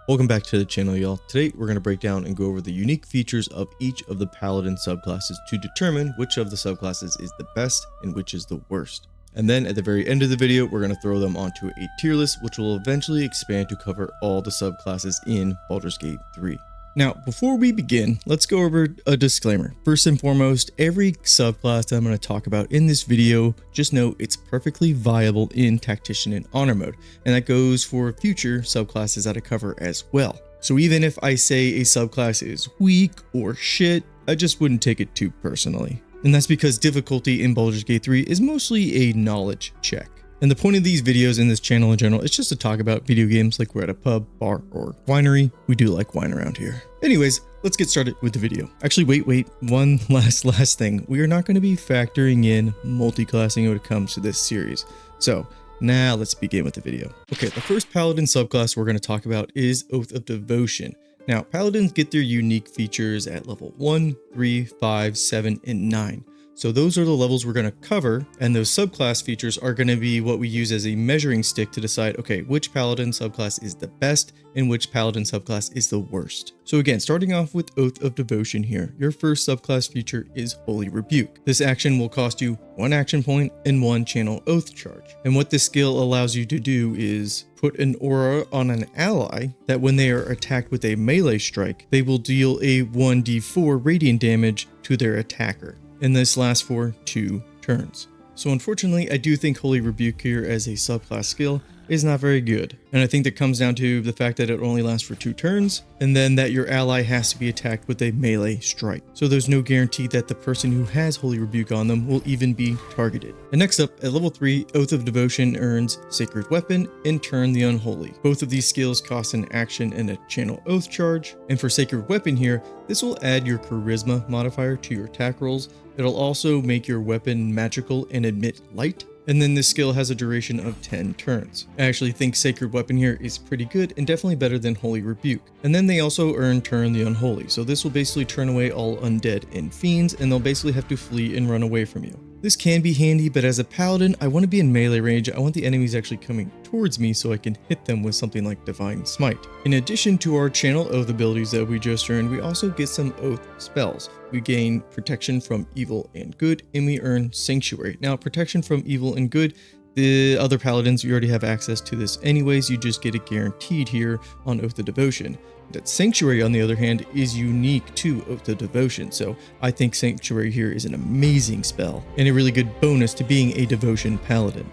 Welcome back to the channel, y'all. Today we're going to break down and go over the unique features of each of the Paladin subclasses to determine which of the subclasses is the best and which is the worst. And then at the very end of the video, we're going to throw them onto a tier list, which will eventually expand to cover all the subclasses in Baldur's Gate 3. Now, before we begin, let's go over a disclaimer. First and foremost, every subclass that I'm going to talk about in this video, just know it's perfectly viable in Tactician and Honor mode, and that goes for future subclasses that I cover as well. So even if I say a subclass is weak or shit, I just wouldn't take it too personally. And that's because difficulty in Baldur's Gate 3 is mostly a knowledge check. And the point of these videos in this channel in general is just to talk about video games like we're at a pub, bar, or winery. We do like wine around here. Anyways, let's get started with the video. Actually, wait, one last thing. We are not going to be factoring in multi-classing when it comes to this series. So now let's begin with the video. Okay, the first Paladin subclass we're going to talk about is Oath of Devotion. Now, Paladins get their unique features at level 1, 3, 5, 7, and 9. So those are the levels we're going to cover, and those subclass features are going to be what we use as a measuring stick to decide, okay, which Paladin subclass is the best and which Paladin subclass is the worst. So again, starting off with Oath of Devotion here, your first subclass feature is Holy Rebuke. This action will cost you 1 action point and 1 channel oath charge. And what this skill allows you to do is put an aura on an ally that when they are attacked with a melee strike, they will deal a 1d4 radiant damage to their attacker. And this lasts for 2 turns. So unfortunately, I do think Holy Rebuke here as a subclass skill is not very good. And I think that comes down to the fact that it only lasts for 2 turns, and then that your ally has to be attacked with a melee strike. So there's no guarantee that the person who has Holy Rebuke on them will even be targeted. And next up, at level 3, Oath of Devotion earns Sacred Weapon and Turn the Unholy. Both of these skills cost an action and a channel oath charge. And for Sacred Weapon here, this will add your Charisma modifier to your attack rolls. It'll also make your weapon magical and emit light. And then this skill has a duration of 10 turns. I actually think Sacred Weapon here is pretty good and definitely better than Holy Rebuke. And then they also earn Turn the Unholy. So this will basically turn away all undead and fiends, and they'll basically have to flee and run away from you. This can be handy, but as a paladin, I want to be in melee range. I want the enemies actually coming towards me so I can hit them with something like Divine Smite. In addition to our channel oath abilities that we just earned, we also get some oath spells. We gain protection from evil and good, and we earn Sanctuary. Now, protection from evil and good, the other paladins, you already have access to this anyways. You just get it guaranteed here on Oath of Devotion. That Sanctuary, on the other hand, is unique to Oath of Devotion, so I think Sanctuary here is an amazing spell and a really good bonus to being a Devotion Paladin.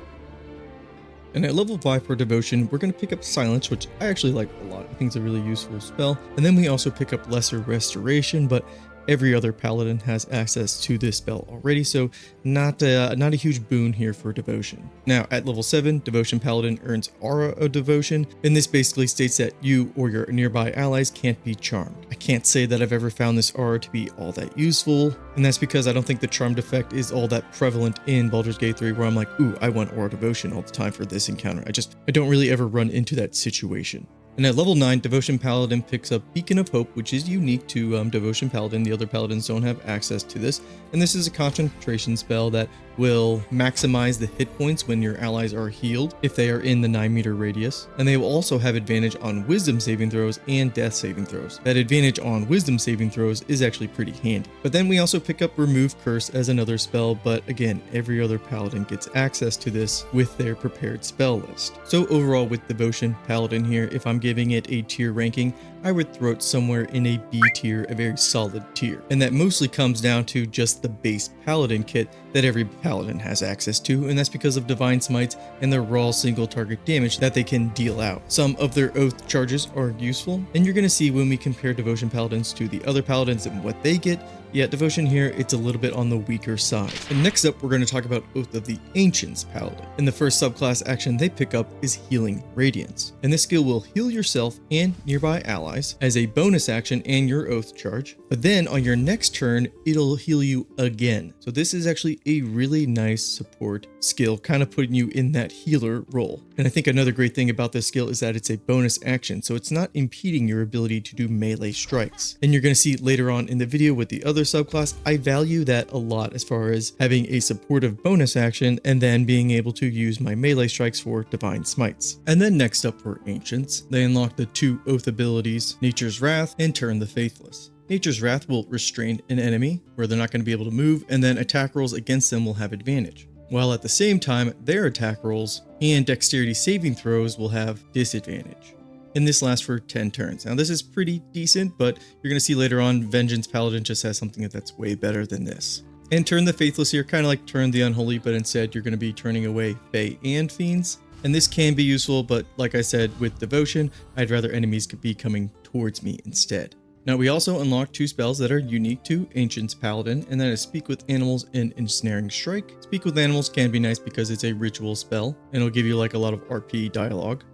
And at level 5 for Devotion, we're going to pick up Silence, which I actually like a lot. I think it's a really useful spell. And then we also pick up Lesser Restoration, but every other paladin has access to this spell already, so not a huge boon here for Devotion. Now, at level 7, Devotion Paladin earns Aura of Devotion, and this basically states that you or your nearby allies can't be charmed. I can't say that I've ever found this aura to be all that useful, and that's because I don't think the charmed effect is all that prevalent in Baldur's Gate 3, where I'm like, ooh, I want Aura Devotion all the time for this encounter. I don't really ever run into that situation. And at level 9, Devotion Paladin picks up Beacon of Hope, which is unique to Devotion Paladin. The other paladins don't have access to this. And this is a concentration spell that will maximize the hit points when your allies are healed if they are in the 9-meter radius. And they will also have advantage on Wisdom saving throws and Death saving throws. That advantage on Wisdom saving throws is actually pretty handy. But then we also pick up Remove Curse as another spell, but again, every other paladin gets access to this with their prepared spell list. So overall with Devotion Paladin here, if I'm giving it a tier ranking, I would throw it somewhere in a B tier, a very solid tier. And that mostly comes down to just the base Paladin kit that every Paladin has access to, and that's because of Divine Smites and their raw single target damage that they can deal out. Some of their oath charges are useful, and you're going to see when we compare Devotion Paladins to the other Paladins and what they get. Yeah, Devotion here, it's a little bit on the weaker side. And next up, we're going to talk about Oath of the Ancients Paladin. And the first subclass action they pick up is Healing Radiance. And this skill will heal yourself and nearby allies as a bonus action and your oath charge. But then on your next turn, it'll heal you again. So this is actually a really nice support skill, kind of putting you in that healer role. And I think another great thing about this skill is that it's a bonus action, so it's not impeding your ability to do melee strikes. And you're going to see later on in the video with the other other subclass, I value that a lot as far as having a supportive bonus action and then being able to use my melee strikes for divine smites. And then next up for Ancients, they unlock the 2 Oath abilities, Nature's Wrath and Turn the Faithless. Nature's Wrath will restrain an enemy where they're not going to be able to move, and then attack rolls against them will have advantage, while at the same time their attack rolls and dexterity saving throws will have disadvantage. And this lasts for 10 turns. Now this is pretty decent, but you're going to see later on Vengeance Paladin just has something that's way better than this. And Turn the Faithless here, kind of like Turn the Unholy, but instead you're going to be turning away Fae and Fiends. And this can be useful, but like I said, with Devotion, I'd rather enemies could be coming towards me instead. Now we also unlock 2 spells that are unique to Ancients Paladin, and that is Speak with Animals and Ensnaring Strike. Speak with Animals can be nice because it's a ritual spell, and it'll give you like a lot of RP dialogue.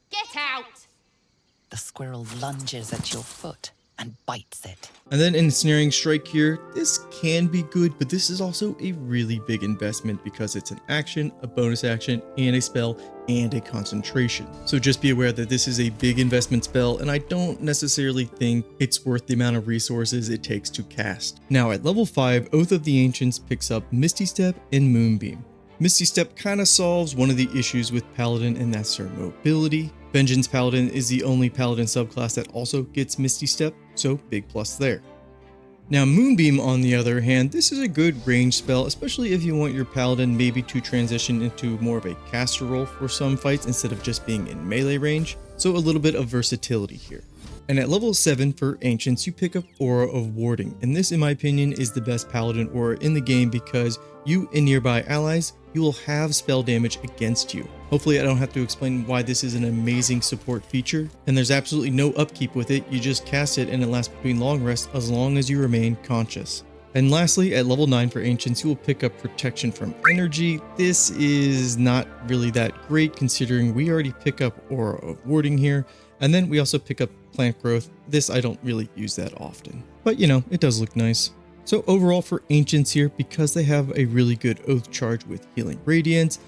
Get out! The squirrel lunges at your foot and bites it. And then Ensnaring Strike here, this can be good, but this is also a really big investment because it's an action, a bonus action, and a spell, and a concentration. So just be aware that this is a big investment spell, and I don't necessarily think it's worth the amount of resources it takes to cast. Now at level 5, Oath of the Ancients picks up Misty Step and Moonbeam. Misty Step kind of solves one of the issues with Paladin, and that's their mobility. Vengeance Paladin is the only Paladin subclass that also gets Misty Step, so big plus there. Now Moonbeam on the other hand, this is a good range spell, especially if you want your Paladin maybe to transition into more of a caster role for some fights instead of just being in melee range, so a little bit of versatility here. And at level 7 for Ancients, you pick up Aura of Warding, and this in my opinion is the best Paladin aura in the game because you and nearby allies, you will have spell damage against you. Hopefully I don't have to explain why this is an amazing support feature, and there's absolutely no upkeep with it, you just cast it and it lasts between long rests as long as you remain conscious. And lastly, at level 9 for Ancients, you will pick up Protection from Energy. This is not really that great considering we already pick up Aura of Warding here, and then we also pick up Plant Growth. This I don't really use that often, but you know, it does look nice. So overall for Ancients here, because they have a really good Oath charge with Healing Radiance,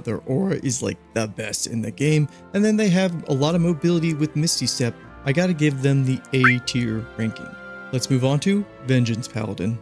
their aura is like the best in the game, and then they have a lot of mobility with Misty Step, I gotta give them the A tier ranking. Let's move on to Vengeance Paladin.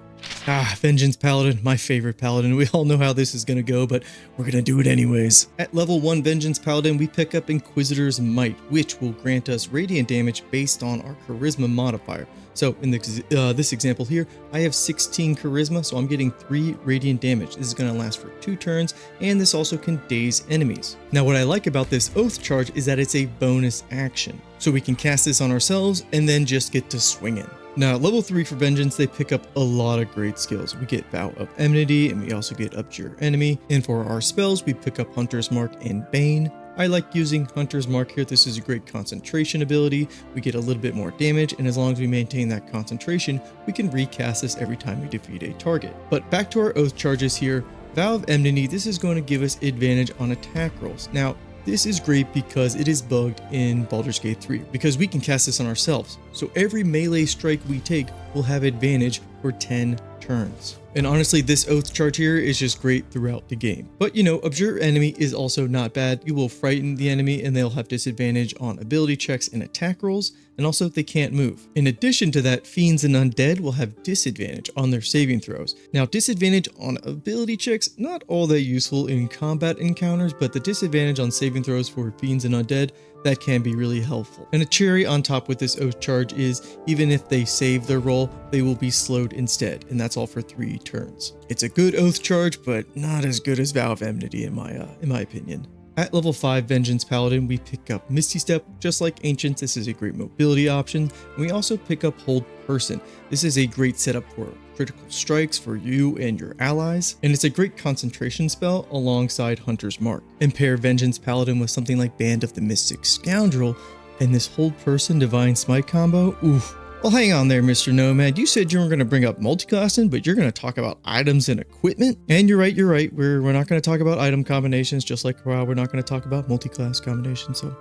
Vengeance Paladin, my favorite Paladin. We all know how this is gonna go, but we're gonna do it anyways. At level 1 Vengeance Paladin, we pick up Inquisitor's Might, which will grant us radiant damage based on our Charisma modifier. So in this example here, I have 16 Charisma, so I'm getting 3 radiant damage. This is gonna last for 2 turns, and this also can daze enemies. Now what I like about this Oath charge is that it's a bonus action. So we can cast this on ourselves and then just get to swing it. Now at level 3 for Vengeance, they pick up a lot of great skills. We get Vow of Enmity, and we also get Abjure Enemy. And for our spells, we pick up Hunter's Mark and Bane. I like using Hunter's Mark here. This is a great concentration ability. We get a little bit more damage, and as long as we maintain that concentration, we can recast this every time we defeat a target. But back to our Oath charges here. Vow of Enmity, this is going to give us advantage on attack rolls. Now, this is great because it is bugged in Baldur's Gate 3, because we can cast this on ourselves. So every melee strike we take will have advantage for 10 turns. And honestly, this Oath charge here is just great throughout the game. But you know, Abjure Enemy is also not bad. You will frighten the enemy and they'll have disadvantage on ability checks and attack rolls, and also they can't move. In addition to that, Fiends and Undead will have disadvantage on their saving throws. Now, disadvantage on ability checks, not all that useful in combat encounters, but the disadvantage on saving throws for Fiends and Undead, that can be really helpful. And a cherry on top with this Oath charge is, even if they save their roll, they will be slowed instead, and that's all for 3 turns. It's a good Oath charge, but not as good as Vow of Enmity in my opinion. At level 5 Vengeance Paladin, we pick up Misty Step. Just like Ancients, this is a great mobility option. And we also pick up Hold Person. This is a great setup for critical strikes for you and your allies, and it's a great concentration spell alongside Hunter's Mark. And pair Vengeance Paladin with something like Band of the Mystic Scoundrel, and this Hold Person Divine Smite combo, oof. Well, hang on there, Mr. Nomad. You said you weren't going to bring up multiclassing, but you're going to talk about items and equipment? And you're right. We're not going to talk about item combinations, just like we're not going to talk about multi-class combinations. So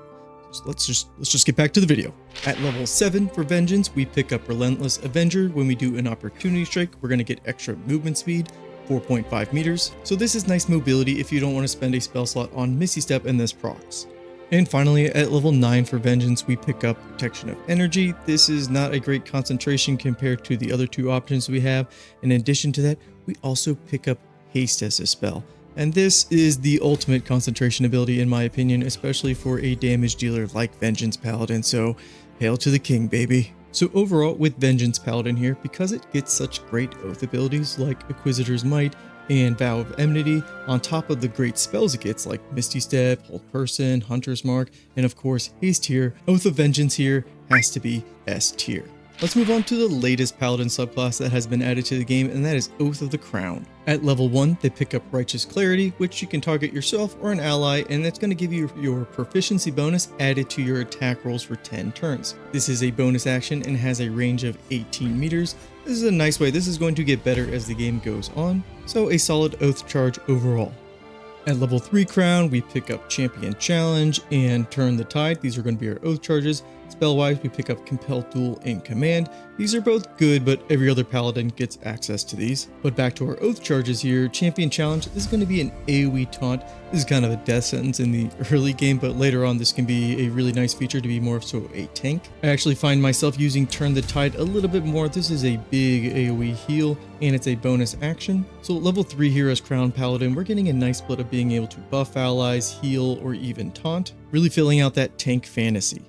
let's just get back to the video. At level 7 for Vengeance, we pick up Relentless Avenger. When we do an opportunity strike, we're going to get extra movement speed, 4.5 meters. So this is nice mobility if you don't want to spend a spell slot on Misty Step and this procs. And finally, at level 9 for Vengeance, we pick up Protection of Energy. This is not a great concentration compared to the other two options we have. In addition to that, we also pick up Haste as a spell. And this is the ultimate concentration ability in my opinion, especially for a damage dealer like Vengeance Paladin, so hail to the king, baby. So overall, with Vengeance Paladin here, because it gets such great oath abilities like Inquisitor's Might and Vow of Enmity, on top of the great spells it gets like Misty Step, Hold Person, Hunter's Mark, and of course Haste here, Oath of Vengeance here has to be S tier. Let's move on to the latest Paladin subclass that has been added to the game, and that is Oath of the Crown. At level 1, they pick up Righteous Clarity, which you can target yourself or an ally, and that's going to give you your proficiency bonus added to your attack rolls for 10 turns. This is a bonus action and has a range of 18 meters. This is a nice way. This is going to get better as the game goes on, so a solid Oath charge overall. At level 3 Crown, we pick up Champion Challenge and Turn the Tide. These are going to be our Oath charges. Spell-wise, we pick up Compel Duel and Command. These are both good, but every other Paladin gets access to these. But back to our Oath charges here, Champion Challenge, this is going to be an AoE taunt. This is kind of a death sentence in the early game, but later on this can be a really nice feature to be more so a tank. I actually find myself using Turn the Tide a little bit more. This is a big AoE heal, and it's a bonus action. So at level 3 here as Crown Paladin, we're getting a nice split of being able to buff allies, heal, or even taunt, really filling out that tank fantasy.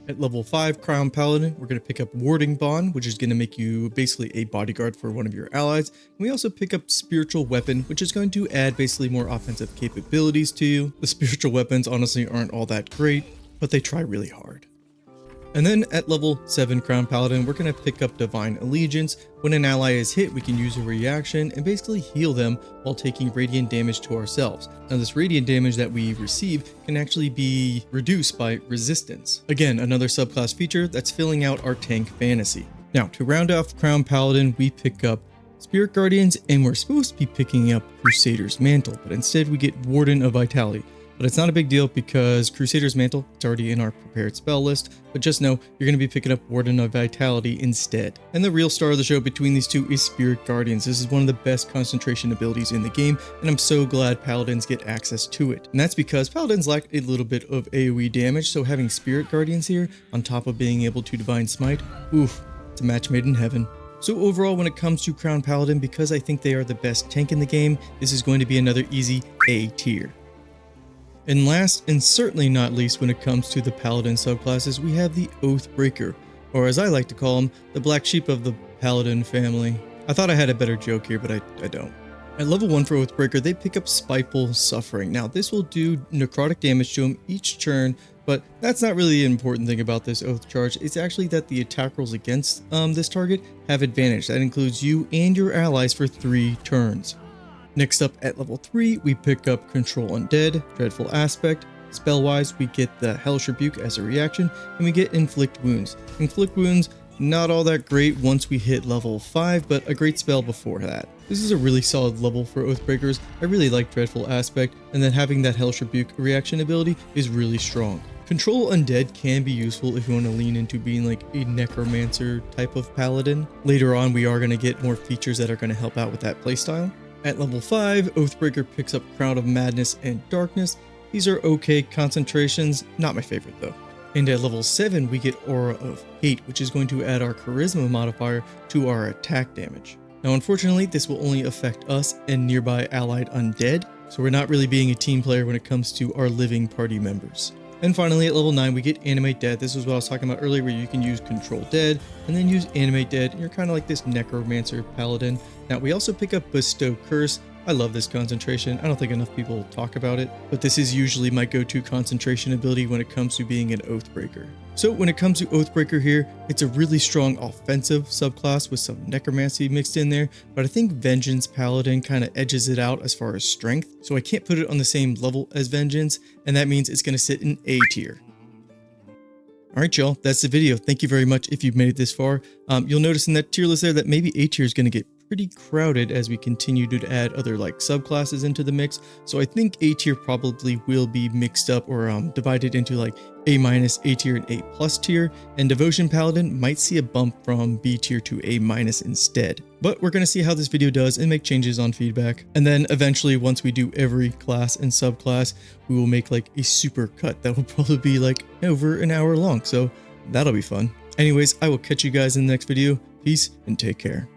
At level 5 Crown Paladin, we're going to pick up Warding Bond, which is going to make you basically a bodyguard for one of your allies. And we also pick up Spiritual Weapon, which is going to add basically more offensive capabilities to you. The spiritual weapons honestly aren't all that great, but they try really hard. And then at level 7 Crown Paladin, we're going to pick up Divine Allegiance. When an ally is hit, we can use a reaction and basically heal them while taking radiant damage to ourselves. Now this radiant damage that we receive can actually be reduced by resistance. Again, another subclass feature that's filling out our tank fantasy. Now to round off Crown Paladin, we pick up Spirit Guardians, and we're supposed to be picking up Crusader's Mantle, but instead we get Warden of Vitality. But it's not a big deal because Crusader's Mantle, it's already in our prepared spell list, but just know you're going to be picking up Warden of Vitality instead. And the real star of the show between these two is Spirit Guardians. This is one of the best concentration abilities in the game, and I'm so glad Paladins get access to it. And that's because Paladins lack a little bit of AoE damage, so having Spirit Guardians here, on top of being able to Divine Smite, oof, it's a match made in heaven. So overall, when it comes to Crown Paladin, because I think they are the best tank in the game, this is going to be another easy A tier. And last, and certainly not least when it comes to the Paladin subclasses, we have the Oathbreaker, or as I like to call him, the black sheep of the Paladin family. I thought I had a better joke here, but I don't. At level 1 for Oathbreaker, they pick up Spiteful Suffering. Now this will do necrotic damage to him each turn, but that's not really the important thing about this Oath charge. It's actually that the attack rolls against this target have advantage. That includes you and your allies for 3 turns. Next up at level 3, we pick up Control Undead, Dreadful Aspect. Spell-wise, we get the Hellish Rebuke as a reaction, and we get Inflict Wounds. Inflict Wounds, not all that great once we hit level 5, but a great spell before that. This is a really solid level for Oathbreakers. I really like Dreadful Aspect, and then having that Hellish Rebuke reaction ability is really strong. Control Undead can be useful if you want to lean into being like a Necromancer type of Paladin. Later on, we are going to get more features that are going to help out with that playstyle. At level 5, Oathbreaker picks up Crown of Madness and Darkness. These are okay concentrations, not my favorite though. And at level 7, we get Aura of Hate, which is going to add our Charisma modifier to our attack damage. Now unfortunately, this will only affect us and nearby allied undead, so we're not really being a team player when it comes to our living party members. And finally at level 9, we get Animate Dead. This is what I was talking about earlier, where you can use Control Dead and then use Animate Dead, and you're kind of like this Necromancer Paladin. Now we also pick up Bestow Curse. I love this concentration. I don't think enough people talk about it, but this is usually my go-to concentration ability when it comes to being an Oathbreaker. So when it comes to Oathbreaker here, it's a really strong offensive subclass with some necromancy mixed in there, but I think Vengeance Paladin kind of edges it out as far as strength, so I can't put it on the same level as Vengeance, and that means it's going to sit in A tier. Alright y'all, that's the video. Thank you very much if you've made it this far. You'll notice in that tier list there that maybe A tier is going to get pretty crowded as we continue to add other like subclasses into the mix. So I think A tier probably will be mixed up or divided into like A-, A tier, and A+ tier, and Devotion Paladin might see a bump from B tier to A- instead. But we're going to see how this video does and make changes on feedback. And then eventually, once we do every class and subclass, we will make like a super cut that will probably be like over an hour long. So that'll be fun. Anyways, I will catch you guys in the next video. Peace and take care.